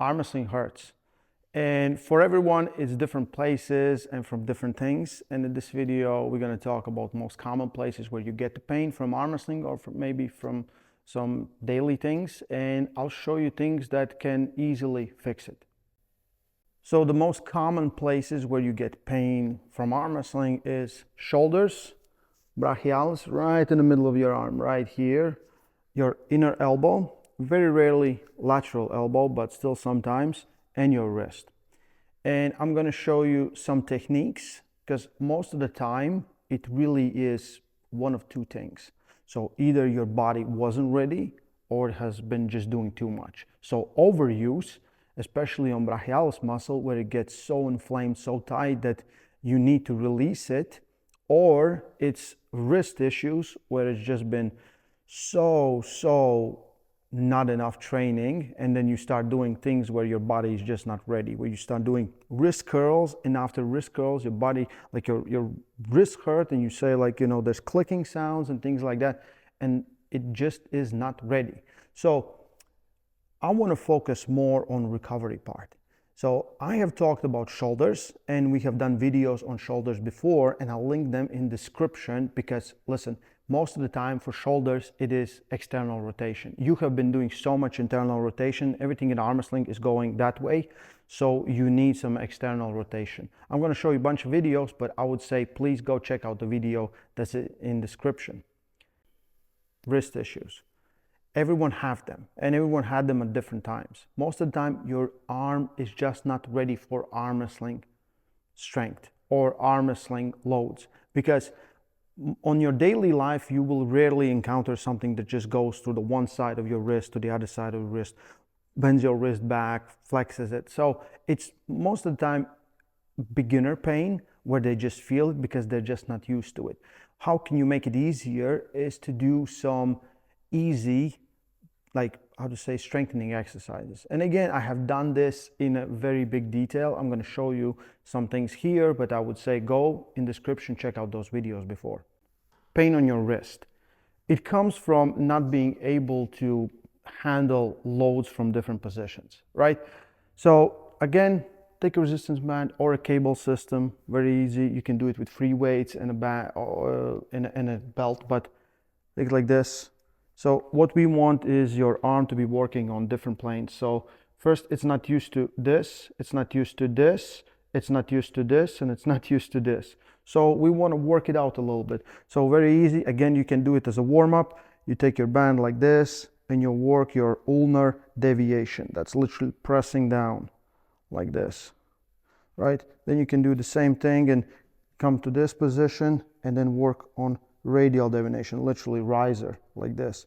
arm wrestling hurts. And for everyone, it's different places and from different things. And in this video, we're going to talk about most common places where you get the pain from arm wrestling or maybe from some daily things. And I'll show you things that can easily fix it. So the most common places where you get pain from arm wrestling is shoulders, brachialis, right in the middle of your arm, right here, your inner elbow, very rarely lateral elbow, but still sometimes, and your wrist. And I'm going to show you some techniques because most of the time it really is one of two things. So either your body wasn't ready or it has been just doing too much. So overuse, especially on brachialis muscle where it gets so inflamed, so tight that you need to release it, or it's wrist issues where it's just been so not enough training, and then you start doing things where your body is just not ready, where you start doing wrist curls, and after wrist curls your body, like your wrist hurt, and you say, like, you know, there's clicking sounds and things like that, and it just is not ready. So I want to focus more on recovery part. So I have talked about shoulders, and we have done videos on shoulders before, and I'll link them in description because listen, most of the time for shoulders, it is external rotation. You have been doing so much internal rotation. Everything in arm wrestling is going that way. So you need some external rotation. I'm going to show you a bunch of videos, but I would say please go check out the video that's in description. Wrist issues. Everyone have them, and everyone had them at different times. Most of the time, your arm is just not ready for arm wrestling strength or arm wrestling loads, because on your daily life, you will rarely encounter something that just goes through the one side of your wrist to the other side of the wrist, bends your wrist back, flexes it. So it's most of the time beginner pain where they just feel it because they're just not used to it. How can you make it easier is to do some easy, like how to say, strengthening exercises. And again, I have done this in a very big detail. I'm going to show you some things here, but I would say go in description, check out those videos before. Pain on your wrist. It comes from not being able to handle loads from different positions, right? So again, take a resistance band or a cable system, very easy. You can do it with free weights and a band or in a belt, but take it like this. So what we want is your arm to be working on different planes. So first, it's not used to this, it's not used to this, it's not used to this, and it's not used to this. So we want to work it out a little bit. So very easy. Again, you can do it as a warm-up. You take your band like this and you work your ulnar deviation. That's literally pressing down like this, right? Then you can do the same thing and come to this position and then work on radial deviation, literally riser like this.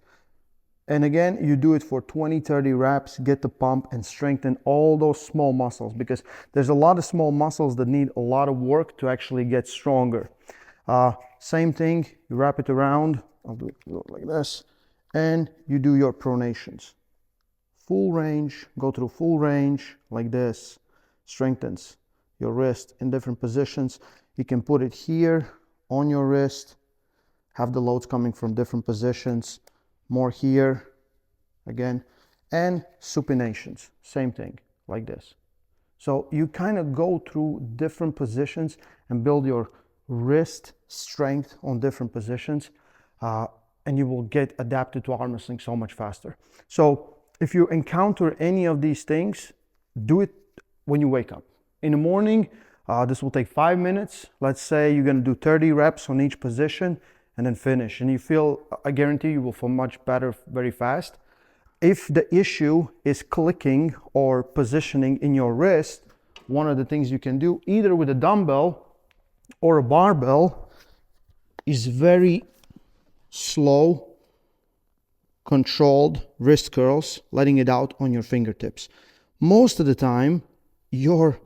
And again, you do it for 20-30 reps, get the pump and strengthen all those small muscles, because there's a lot of small muscles that need a lot of work to actually get stronger. Same thing, you wrap it around, I'll do it like this, and you do your pronations. Full range, go through full range like this, strengthens your wrist in different positions. You can put it here on your wrist, have the loads coming from different positions, more here, again, and supinations, same thing, like this. So you kind of go through different positions and build your wrist strength on different positions, and you will get adapted to arm wrestling so much faster. So if you encounter any of these things, do it when you wake up. In the morning, this will take 5 minutes. Let's say you're going to do 30 reps on each position, and then finish, and you feel, I guarantee you will feel much better very fast. If the issue is clicking or positioning in your wrist, one of the things you can do either with a dumbbell or a barbell is very slow, controlled wrist curls, letting it out on your fingertips. Most of the time, your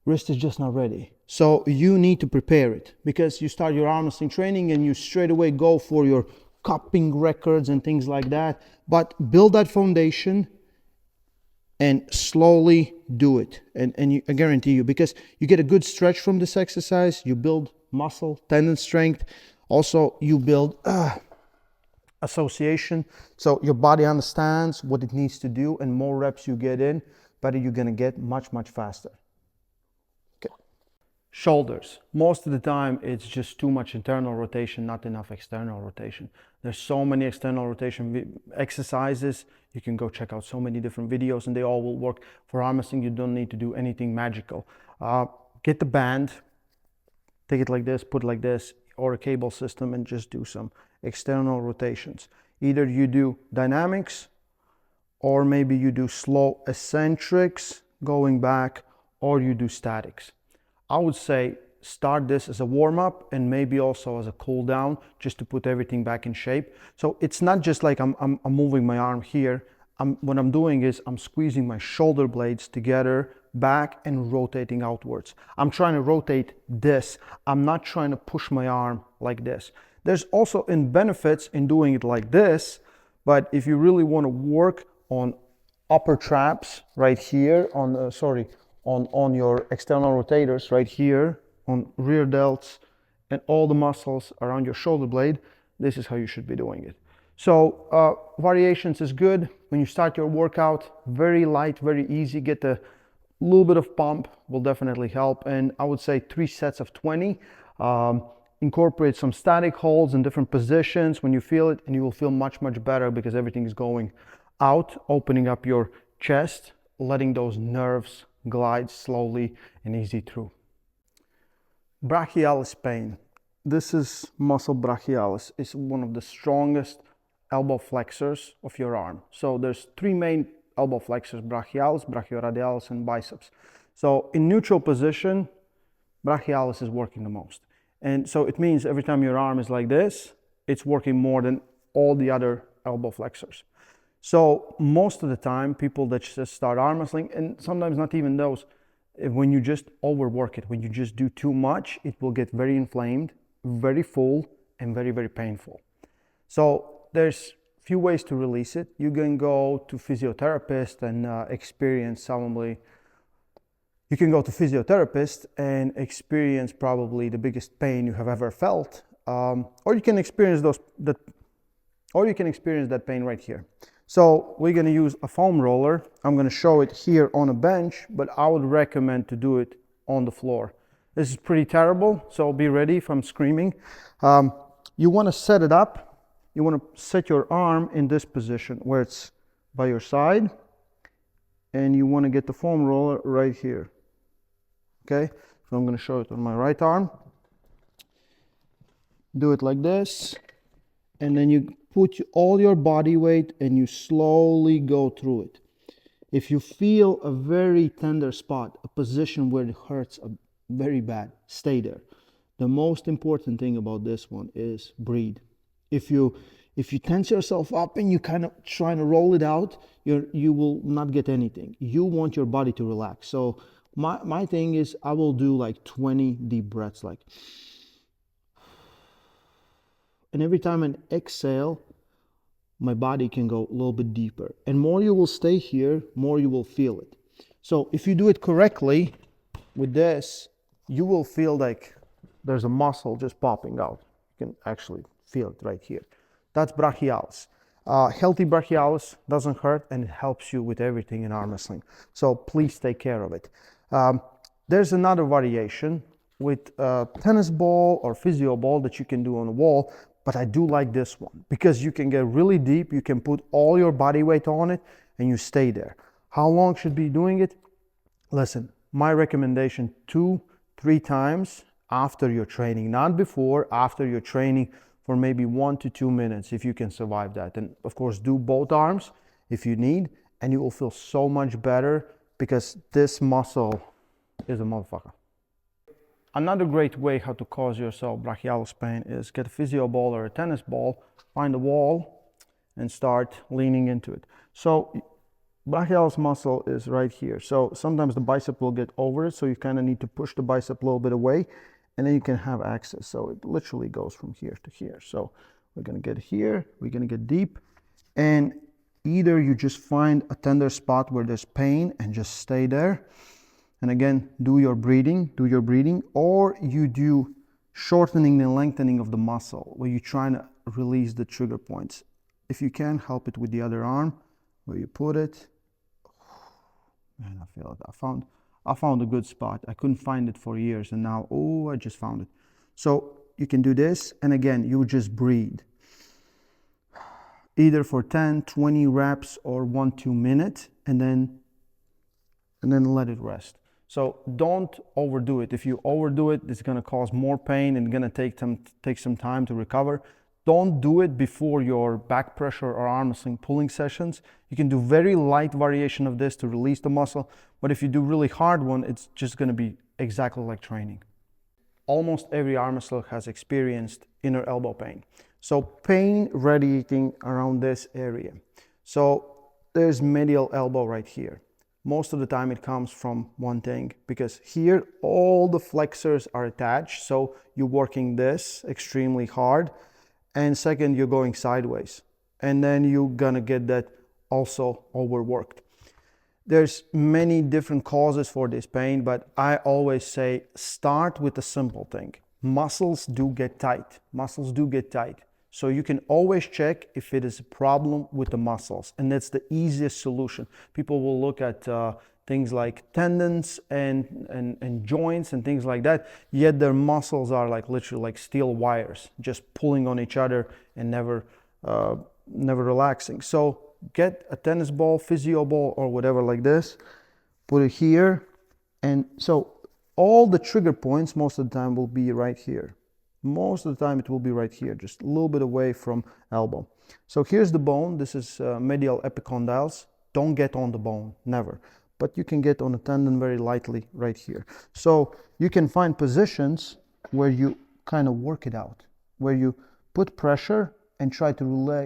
wrist is just not ready. So you need to prepare it, because you start your arm wrestling training and you straight away go for your cupping records and things like that. But build that foundation and slowly do it. And I guarantee you, because you get a good stretch from this exercise, you build muscle, tendon strength. Also, you build a association. So your body understands what it needs to do, and more reps you get in, better you're gonna get much faster. Okay. Shoulders. Most of the time it's just too much internal rotation, not enough external rotation. There's so many external rotation exercises. You can go check out so many different videos and they all will work. For arm wrestling, you don't need to do anything magical. Get the band, take it like this, put it like this, or a cable system, and just do some external rotations. Either you do dynamics, or maybe you do slow eccentrics going back, or you do statics. I would say start this as a warm-up and maybe also as a cool down, just to put everything back in shape. So it's not just like I'm moving my arm here. What I'm doing is I'm squeezing my shoulder blades together, back, and rotating outwards. I'm trying to rotate this. I'm not trying to push my arm like this. There's also benefits in doing it like this, but if you really want to work on upper traps right here, on your external rotators right here, on rear delts, and all the muscles around your shoulder blade, this is how you should be doing it. So variations is good. When you start your workout, very light, very easy. Get a little bit of pump will definitely help. And I would say 3 sets of 20. Incorporate some static holds in different positions when you feel it, and you will feel much better because everything is going out, opening up your chest, letting those nerves glide slowly and easy through. Brachialis pain. This is muscle brachialis. It's one of the strongest elbow flexors of your arm. So there's 3 main elbow flexors: brachialis, brachioradialis, and biceps. So in neutral position, brachialis is working the most. And so it means every time your arm is like this, it's working more than all the other elbow flexors. So most of the time, people that just start arm wrestling, and sometimes not even those, when you just overwork it, when you just do too much, it will get very inflamed, very full, and very painful. So there's few ways to release it. You can go to physiotherapist and experience probably the biggest pain you have ever felt, or you can experience that pain right here. So we're going to use a foam roller. I'm going to show it here on a bench, but I would recommend to do it on the floor. This is pretty terrible, so be ready if I'm screaming. You want to set it up. You want to set your arm in this position where it's by your side, and you want to get the foam roller right here. Okay, so I'm going to show it on my right arm. Do it like this, and then you put all your body weight and you slowly go through it. If you feel a very tender spot, a position where it hurts very bad, stay there. The most important thing about this one is breathe. If you tense yourself up and you kind of trying to roll it out, you will not get anything. You want your body to relax. So my thing is, I will do like 20 deep breaths, like, and every time I exhale, my body can go a little bit deeper. And more you will stay here, more you will feel it. So if you do it correctly with this, you will feel like there's a muscle just popping out. You can actually feel it right here. That's brachialis. Healthy brachialis doesn't hurt, and it helps you with everything in arm wrestling. So please take care of it. There's another variation with a tennis ball or physio ball that you can do on the wall, but I do like this one because you can get really deep. You can put all your body weight on it and you stay there. How long should be doing it? Listen, my recommendation 2-3 times after your training, not before, after your training, for maybe 1 to 2 minutes if you can survive that. And of course, do both arms if you need, and you will feel so much better because this muscle is a motherfucker. Another great way how to cause yourself brachialis pain is get a physio ball or a tennis ball, find a wall, and start leaning into it. So brachialis muscle is right here. So sometimes the bicep will get over it, so you kind of need to push the bicep a little bit away, and then you can have access. So it literally goes from here to here. So we're going to get here, we're going to get deep, and either you just find a tender spot where there's pain and just stay there. And again, do your breathing, or you do shortening and lengthening of the muscle where you're trying to release the trigger points. If you can, help it with the other arm where you put it. Man, I feel it. I found a good spot. I couldn't find it for years, and now, oh, I just found it. So you can do this, and again, you just breathe. Either for 10, 20 reps or 1-2 minutes, and then let it rest. So don't overdo it. If you overdo it, it's going to cause more pain and going to take some time to recover. Don't do it before your back pressure or arm wrestling pulling sessions. You can do very light variation of this to release the muscle, but if you do really hard one, it's just going to be exactly like training. Almost every arm wrestler has experienced inner elbow pain. So pain radiating around this area. So there's medial elbow right here. Most of the time it comes from one thing, because here all the flexors are attached. So you're working this extremely hard. And second, you're going sideways. And then you're gonna get that also overworked. There's many different causes for this pain, but I always say start with a simple thing. Muscles do get tight. Muscles do get tight. So you can always check if it is a problem with the muscles, and that's the easiest solution. People will look at things like tendons and joints and things like that, yet their muscles are like literally like steel wires, just pulling on each other and never relaxing. So get a tennis ball, physio ball, or whatever like this, put it here, and so all the trigger points most of the time will be right here. Most of the time it will be right here, just a little bit away from elbow. So here's the bone. This is medial epicondyles. Don't get on the bone, never. But you can get on a tendon very lightly right here. So you can find positions where you kind of work it out, where you put pressure and try to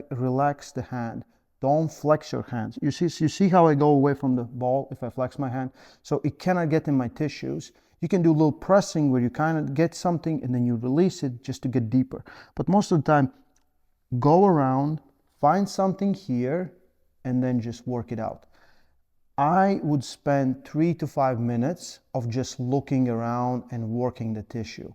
relax the hand. Don't flex your hands. You see how I go away from the ball if I flex my hand? So it cannot get in my tissues. You can do a little pressing where you kind of get something and then you release it just to get deeper. But most of the time, go around, find something here, and then just work it out. I would spend 3 to 5 minutes of just looking around and working the tissue.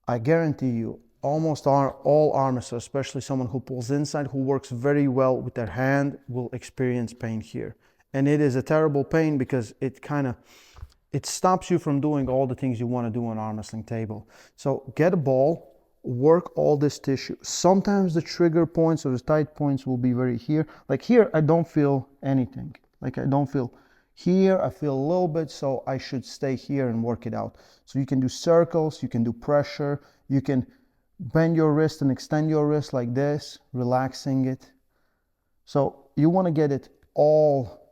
I guarantee you, almost all arm wrestlers, especially someone who pulls inside, who works very well with their hand, will experience pain here. And it is a terrible pain because it stops you from doing all the things you want to do on arm wrestling table. So get a ball, work all this tissue. Sometimes the trigger points or the tight points will be very here. Like here, I don't feel anything. Like I don't feel here, I feel a little bit, so I should stay here and work it out. So you can do circles, you can do pressure, you can bend your wrist and extend your wrist like this, relaxing it. So you want to get it all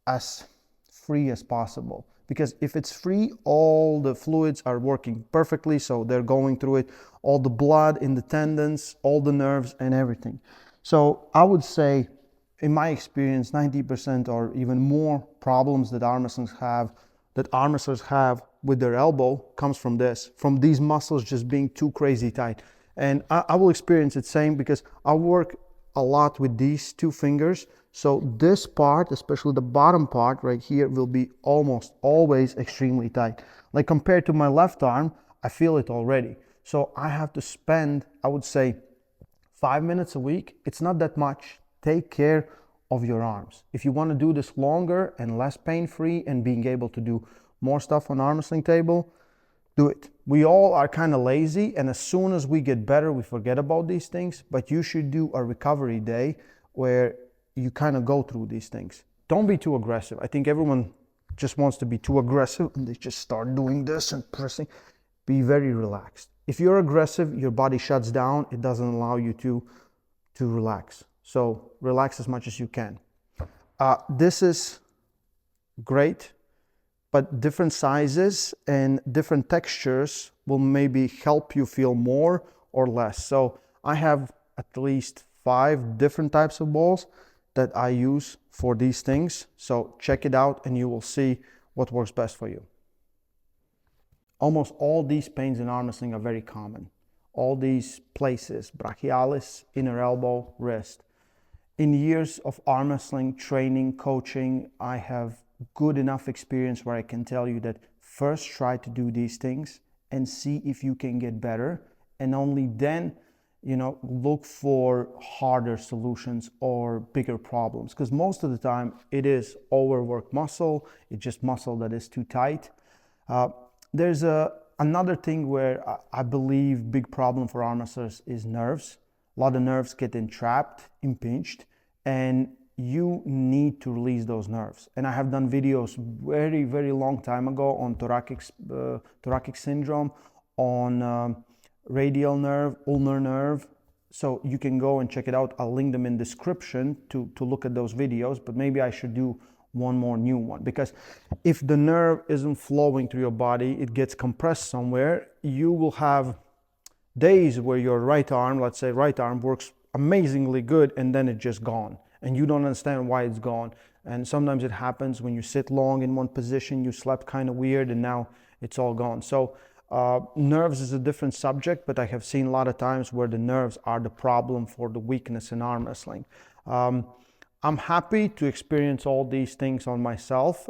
as free as possible. Because if it's free, all the fluids are working perfectly, so they're going through it, all the blood in the tendons, all the nerves and everything. So I would say, in my experience, 90% or even more problems that arm wrestlers have with their elbow comes from this, from these muscles just being too crazy tight. And I will experience it same because I work a lot with these two fingers. So this part, especially the bottom part right here, will be almost always extremely tight. Like compared to my left arm, I feel it already. So I have to spend, I would say, 5 minutes a week. It's not that much. Take care of your arms. If you want to do this longer and less pain-free and being able to do more stuff on arm wrestling table, do it. We all are kind of lazy, and as soon as we get better, we forget about these things. But you should do a recovery day where you kind of go through these things. Don't be too aggressive. I think everyone just wants to be too aggressive and they just start doing this and pressing. Be very relaxed. If you're aggressive, your body shuts down. It doesn't allow you to relax. So relax as much as you can. This is great, but different sizes and different textures will maybe help you feel more or less. So I have at least 5 different types of balls that I use for these things. So check it out and you will see what works best for you. Almost all these pains in arm wrestling are very common. All these places, brachialis, inner elbow, wrist. In years of arm wrestling, training, coaching, I have good enough experience where I can tell you that first try to do these things and see if you can get better. And only then look for harder solutions or bigger problems, because most of the time it is overworked muscle. It's just muscle that is too tight. There's another thing where I believe big problem for arm wrestlers is nerves. A lot of nerves get entrapped, impinged, and you need to release those nerves. And I have done videos very, very long time ago on thoracic syndrome, on radial nerve, ulnar nerve. So you can go and check it out. I'll link them in description to look at those videos, but maybe I should do one more new one, because if the nerve isn't flowing through your body, it gets compressed somewhere. You will have days where your right arm, let's say right arm, works amazingly good, and then it's just gone, and you don't understand why it's gone. And sometimes it happens when you sit long in one position, you slept kind of weird, and now it's all gone. So nerves is a different subject, but I have seen a lot of times where the nerves are the problem for the weakness in arm wrestling. I'm happy to experience all these things on myself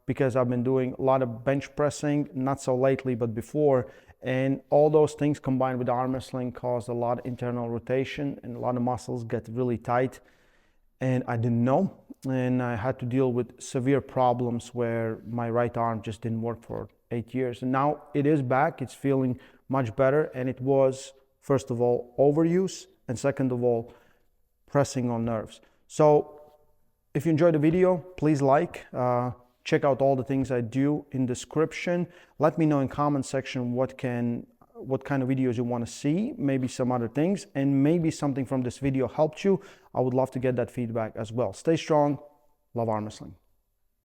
because I've been doing a lot of bench pressing, not so lately, but before. And all those things combined with arm wrestling cause a lot of internal rotation, and a lot of muscles get really tight. And I didn't know. And I had to deal with severe problems where my right arm just didn't work for 8 years. And now it is back. It's feeling much better. And it was, first of all, overuse, and second of all, pressing on nerves. So if you enjoyed the video, please like. Check out all the things I do in description. Let me know in comment section what kind of videos you want to see, maybe some other things, and maybe something from this video helped you. I would love to get that feedback as well. Stay strong. Love arm wrestling.